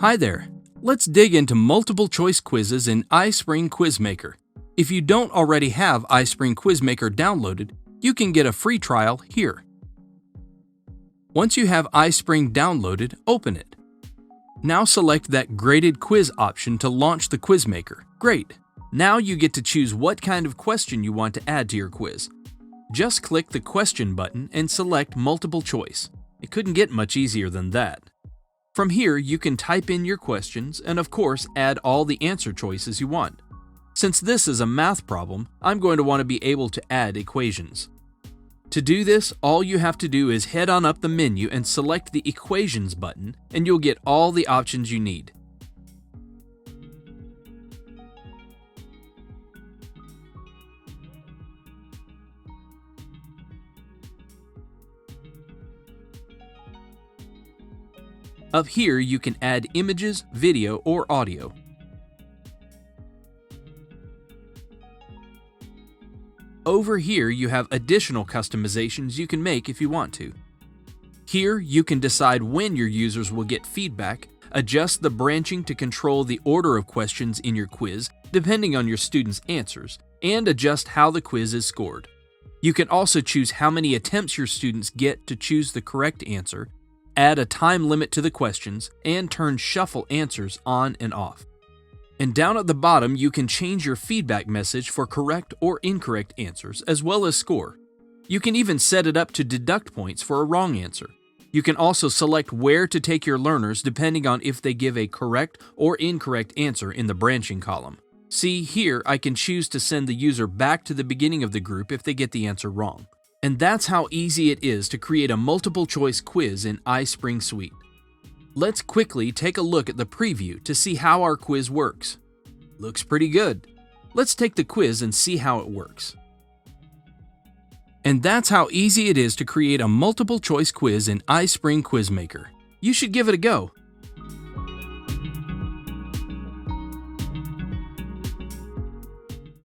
Hi there. Let's dig into multiple choice quizzes in iSpring Quizmaker. If you don't already have iSpring Quizmaker downloaded, you can get a free trial here. Once you have iSpring downloaded, open it. Now select that graded quiz option to launch the Quizmaker. Great! Now you get to choose what kind of question you want to add to your quiz. Just click the question button and select multiple choice. It couldn't get much easier than that. From here, you can type in your questions and of course add all the answer choices you want. Since this is a math problem, I'm going to want to be able to add equations. To do this, all you have to do is head on up the menu and select the Equations button, and you'll get all the options you need. Up here, you can add images, video, or audio. Over here, you have additional customizations you can make if you want to. Here, you can decide when your users will get feedback, adjust the branching to control the order of questions in your quiz depending on your students' answers, and adjust how the quiz is scored. You can also choose how many attempts your students get to choose the correct answer, add a time limit to the questions, and turn shuffle answers on and off. And down at the bottom, you can change your feedback message for correct or incorrect answers, as well as score. You can even set it up to deduct points for a wrong answer. You can also select where to take your learners depending on if they give a correct or incorrect answer in the branching column. See, here I can choose to send the user back to the beginning of the group if they get the answer wrong. And that's how easy it is to create a multiple choice quiz in iSpring Suite. Let's quickly take a look at the preview to see how our quiz works. Looks pretty good. Let's take the quiz and see how it works. And that's how easy it is to create a multiple choice quiz in iSpring Quizmaker. You should give it a go.